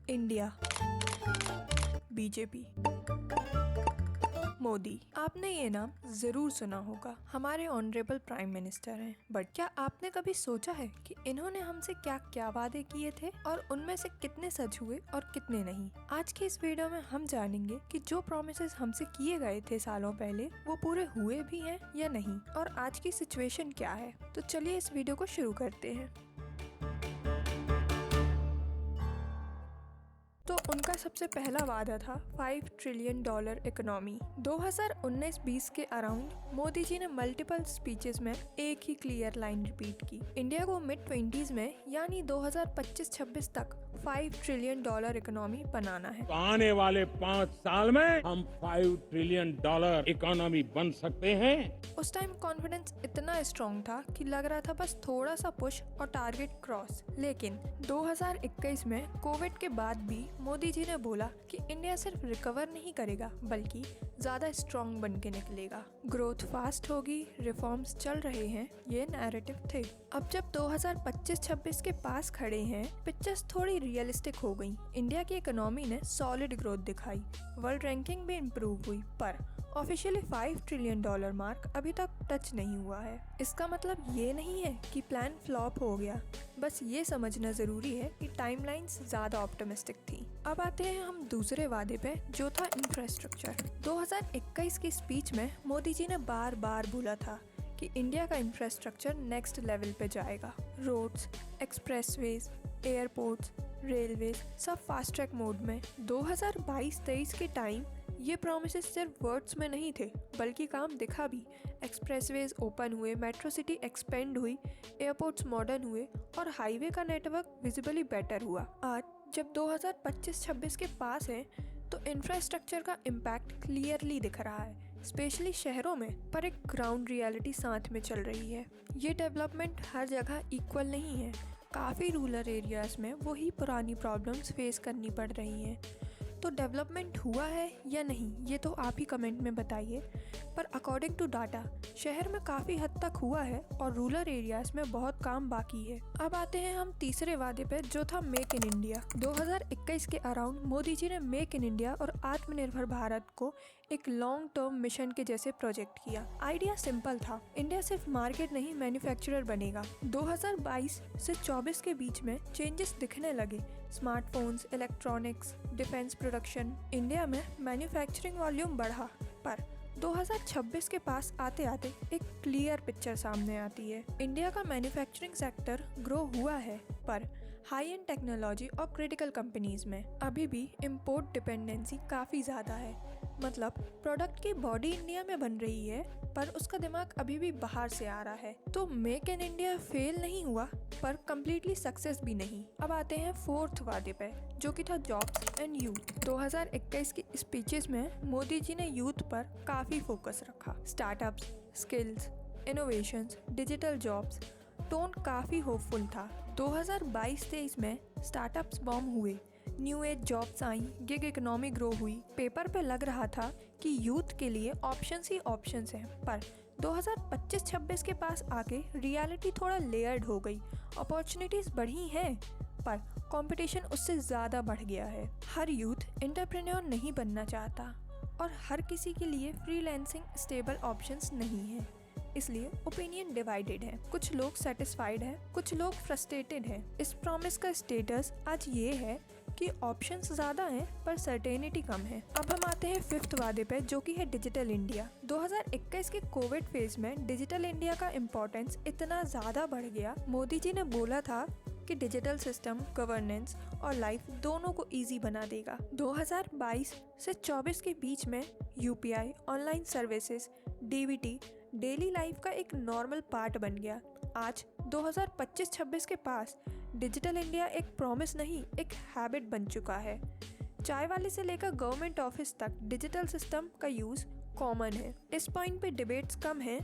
India, BJP, Modi. आपने ये नाम जरूर सुना होगा, हमारे ऑनरेबल प्राइम मिनिस्टर हैं। बट क्या आपने कभी सोचा है कि इन्होंने हमसे क्या क्या वादे किए थे और उनमें से कितने सच हुए और कितने नहीं? आज की इस वीडियो में हम जानेंगे कि जो प्रॉमिसेस हमसे किए गए थे सालों पहले वो पूरे हुए भी हैं या नहीं, और आज की सिचुएशन क्या है। तो चलिए इस वीडियो को शुरू करते हैं। तो उनका सबसे पहला वादा था $5 ट्रिलियन इकोनॉमी। 2019-20 के अराउंड मोदी जी ने मल्टीपल स्पीचेस में एक ही क्लियर लाइन रिपीट की, इंडिया को मिड-20s में यानी 2025-26 तक $5 ट्रिलियन इकोनॉमी बनाना है। आने वाले 5 साल में हम $5 ट्रिलियन इकोनॉमी बन सकते हैं। उस टाइम कॉन्फिडेंस इतना स्ट्रॉन्ग था कि लग रहा था बस थोड़ा सा पुश और टारगेट क्रॉस। लेकिन 2021 में कोविड के बाद भी मोदी जी ने बोला कि इंडिया सिर्फ रिकवर नहीं करेगा बल्कि ज्यादा स्ट्रॉन्ग बन के निकलेगा। ग्रोथ फास्ट होगी, रिफॉर्म्स चल रहे हैं, ये नैरेटिव थे। अब जब 2025-26 के पास खड़े हैं, पिक्चर्स थोड़ी रियलिस्टिक हो गई। इंडिया की इकोनॉमी ने सॉलिड ग्रोथ दिखाई, वर्ल्ड रैंकिंग भी इम्प्रूव हुई, पर ऑफिशियली $5 ट्रिलियन मार्क अभी तक टच नहीं हुआ है। इसका मतलब ये नहीं है कि प्लान फ्लॉप हो गया, बस ये समझना जरूरी है कि टाइमलाइंस ज्यादा ऑप्टिमिस्टिक थी। अब आते हैं हम दूसरे वादे पे, जो था इंफ्रास्ट्रक्चर। 2021 की स्पीच में मोदी जी ने बार बार बोला था कि इंडिया का इंफ्रास्ट्रक्चर नेक्स्ट लेवल पे जाएगा। रोड्स, एक्सप्रेसवेज, एयरपोर्ट्स, रेलवेज सब फास्ट ट्रैक मोड में। 2022-23 के टाइम ये प्रोमिसेस सिर्फ वर्ड्स में नहीं थे बल्कि काम दिखा भी। एक्सप्रेसवेज ओपन हुए, मेट्रो सिटी एक्सपेंड हुई, एयरपोर्ट्स मॉडर्न हुए और हाईवे का नेटवर्क विजिबली बेटर हुआ। आज जब 2025-26 के पास है तो इंफ्रास्ट्रक्चर का इम्पैक्ट क्लियरली दिख रहा है, स्पेशली शहरों में, पर एक ग्राउंड रियलिटी साथ में चल रही है। ये डेवलपमेंट हर जगह इक्वल नहीं है, काफ़ी रूरल एरियाज में वही पुरानी प्रॉब्लम्स फेस करनी पड़ रही हैं। तो डेवलपमेंट हुआ है या नहीं ये तो आप ही कमेंट में बताइए, पर अकॉर्डिंग टू डाटा शहर में काफ़ी हद तक हुआ है और रूरल एरियाज में बहुत काम बाकी है। अब आते हैं हम तीसरे वादे पे, जो था मेक इन इंडिया। 2021 के अराउंड मोदी जी ने मेक इन इंडिया और आत्मनिर्भर भारत को एक लॉन्ग टर्म मिशन के जैसे प्रोजेक्ट किया। आइडिया सिंपल था, इंडिया सिर्फ मार्केट नहीं मैन्युफैक्चरर बनेगा। 2022 से 24 के बीच में चेंजेस दिखने लगे, smartphones, electronics, defence production, India में मैन्युफैक्चरिंग वॉल्यूम बढ़ा। पर 2026 के पास आते आते एक क्लियर पिक्चर सामने आती है। इंडिया का मैन्युफैक्चरिंग सेक्टर ग्रो हुआ है, पर हाई एंड टेक्नोलॉजी और क्रिटिकल कंपनीज में अभी भी इम्पोर्ट डिपेंडेंसी काफ़ी ज़्यादा है। मतलब प्रोडक्ट की बॉडी इंडिया में बन रही है पर उसका दिमाग अभी भी बाहर से आ रहा है। तो मेक इन इंडिया फेल नहीं हुआ पर कम्प्लीटली सक्सेस भी नहीं। अब आते हैं फोर्थ वादे पे, जो कि था जॉब्स एंड यूथ। 2021 की स्पीचेस में मोदी जी ने यूथ पर काफ़ी फोकस रखा। Startups, skills, innovations, digital jobs, tone काफ़ी होपफुल था। 2022-23 में स्टार्टअप्स बॉम हुए, न्यू एज जॉब्स आई, गिग इकोनॉमी ग्रो हुई। पेपर पे लग रहा था कि यूथ के लिए ऑप्शंस ही ऑप्शंस हैं, पर 2025-26 के पास आके रियलिटी थोड़ा लेयर्ड हो गई। अपॉर्चुनिटीज़ बढ़ी हैं पर कंपटीशन उससे ज़्यादा बढ़ गया है। हर यूथ एंटरप्रेन्योर नहीं बनना चाहता और हर किसी के लिए फ्रीलांसिंग स्टेबल ऑप्शंस नहीं है, इसलिए ओपिनियन डिवाइडेड है। कुछ लोग सेटिस्फाइड हैं, कुछ लोग फ्रस्ट्रेटेड हैं। इस प्रॉमिस का स्टेटस आज ये है कि ऑप्शंस ज़्यादा हैं पर सर्टेनिटी कम है। अब हम आते हैं फिफ्थ वादे पे, जो कि है डिजिटल इंडिया। 2021 के कोविड फेज में डिजिटल इंडिया का इम्पोर्टेंस इतना ज़्यादा बढ़ गया। मोदी जी ने बोला था कि डिजिटल सिस्टम, गवर्नेंस और लाइफ दोनों को इजी बना देगा। 2022 से 24 के बीच में UPI, online services, DBT daily life का एक नॉर्मल पार्ट बन गया। आज 2025-26 के पास डिजिटल इंडिया एक प्रॉमिस नहीं, एक हैबिट बन चुका है। चाय वाले से लेकर गवर्नमेंट ऑफिस तक डिजिटल सिस्टम का यूज़ कॉमन है। इस पॉइंट पे डिबेट्स कम हैं,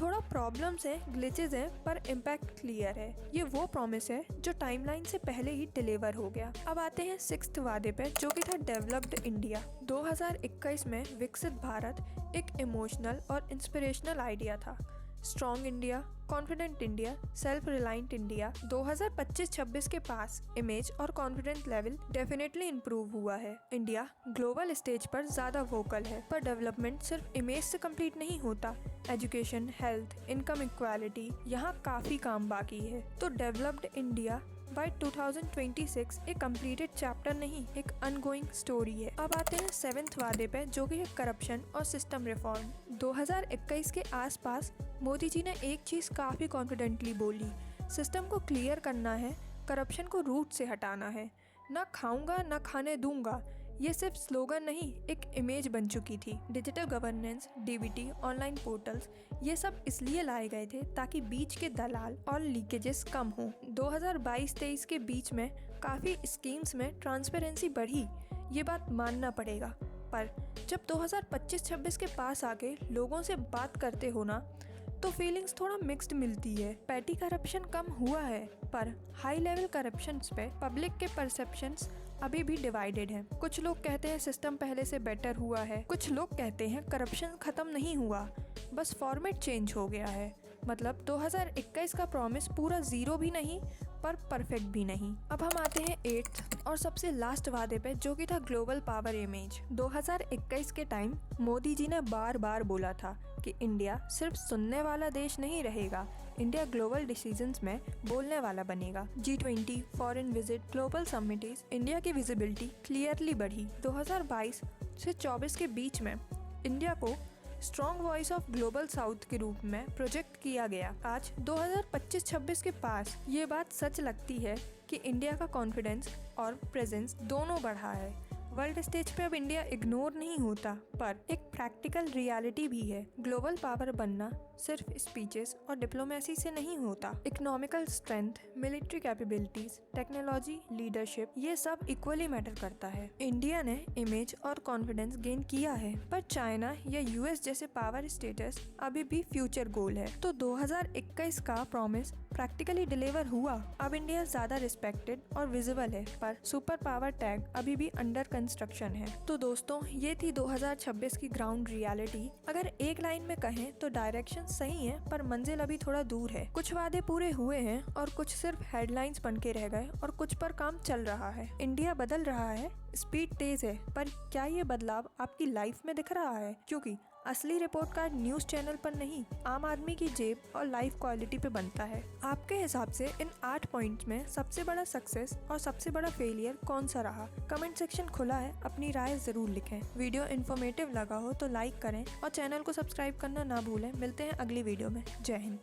थोड़ा प्रॉब्लम्स हैं, ग्लिचेस हैं, पर इम्पैक्ट क्लियर है। ये वो प्रॉमिस है जो टाइमलाइन से पहले ही डिलीवर हो गया। अब आते हैं सिक्स्थ वादे पे, जो कि था डेवलप्ड इंडिया। 2021 में विकसित भारत एक इमोशनल और इंस्पिरेशनल आइडिया था। Strong India, confident India, self reliant India. 2025-26 के पास इमेज और कॉन्फिडेंस लेवल डेफिनेटली इम्प्रूव हुआ है। इंडिया ग्लोबल स्टेज पर ज्यादा वोकल है, पर डेवलपमेंट सिर्फ इमेज से कंप्लीट नहीं होता। एजुकेशन, हेल्थ, इनकम इक्वालिटी, यहाँ काफी काम बाकी है। तो डेवलप्ड इंडिया बाय 2026 एक कंप्लीटेड चैप्टर नहीं, एक अनगोइंग स्टोरी है। अब आते हैं 7th वादे पे, जो कि है करप्शन और सिस्टम रिफॉर्म। 2021 के आसपास मोदी जी ने एक चीज काफी कॉन्फिडेंटली बोली, सिस्टम को क्लियर करना है, करप्शन को रूट से हटाना है। ना खाऊंगा ना खाने दूंगा, ये सिर्फ स्लोगन नहीं, एक इमेज बन चुकी थी। Digital governance, DBT, online portals, ये सब इसलिए लाए गए थे ताकि बीच के दलाल और लीकेजेस कम हो। 2022-23 के बीच में काफ़ी स्कीम्स में ट्रांसपेरेंसी बढ़ी, ये बात मानना पड़ेगा। पर जब 2025-26 के पास आके लोगों से बात करते हो ना, तो फीलिंग्स थोड़ा मिक्स्ड मिलती है। पैटी करप्शन कम हुआ है, पर हाई लेवल करप्शंस पे पब्लिक के परसेप्शंस अभी भी डिवाइडेड हैं। कुछ लोग कहते हैं सिस्टम पहले से बेटर हुआ है, कुछ लोग कहते हैं करप्शन खत्म नहीं हुआ, बस फॉर्मेट चेंज हो गया है। मतलब 2021 का प्रॉमिस पूरा जीरो भी नहीं, पर परफेक्ट भी नहीं। अब हम आते हैं 8th और सबसे लास्ट वादे पे, जो कि था ग्लोबल पावर इमेज। 2021 के टाइम मोदी जी ने बार बार बोला था कि इंडिया सिर्फ सुनने वाला देश नहीं रहेगा, इंडिया ग्लोबल डिसीजंस में बोलने वाला बनेगा। G20, foreign visit, global summits, India की विजिबिलिटी क्लियरली बढ़ी। 2022 से 24 के बीच में इंडिया को strong voice of Global South के रूप में प्रोजेक्ट किया गया। आज 2025-26 के पास ये बात सच लगती है कि इंडिया का कॉन्फिडेंस और प्रेजेंस दोनों बढ़ा है। वर्ल्ड स्टेज पे अब इंडिया इग्नोर नहीं होता, पर एक प्रैक्टिकल रियलिटी भी है। ग्लोबल पावर बनना सिर्फ स्पीचेस और डिप्लोमेसी से नहीं होता। Economical strength, military capabilities, technology, leadership, ये सब इक्वली मैटर करता है। इंडिया ने इमेज और कॉन्फिडेंस गेन किया है, पर चाइना या यूएस जैसे पावर स्टेटस अभी भी फ्यूचर गोल है। तो 2021 का प्रॉमिस प्रैक्टिकली डिलीवर हुआ। अब इंडिया ज्यादा रिस्पेक्टेड और विजिबल है, पर सुपर पावर टैग अभी भी अंडर कंस्ट्रक्शन है। तो दोस्तों, ये थी 2026 की ग्राउंड रियलिटी। अगर एक लाइन में कहें तो डायरेक्शन सही है, पर मंजिल अभी थोड़ा दूर है। कुछ वादे पूरे हुए हैं और कुछ सिर्फ हेडलाइंस बन के रह गए, और कुछ पर काम चल रहा है। इंडिया बदल रहा है, स्पीड तेज है, पर क्या ये बदलाव आपकी लाइफ में दिख रहा है? क्योंकि असली रिपोर्ट कार्ड न्यूज चैनल पर नहीं, आम आदमी की जेब और लाइफ क्वालिटी पे बनता है। आपके हिसाब से इन 8 पॉइंट्स में सबसे बड़ा सक्सेस और सबसे बड़ा फेलियर कौन सा रहा? कमेंट सेक्शन खुला है, अपनी राय जरूर लिखें। वीडियो इन्फॉर्मेटिव लगा हो तो लाइक करें और चैनल को सब्सक्राइब करना ना भूलें। मिलते हैं अगली वीडियो में। जय हिंद।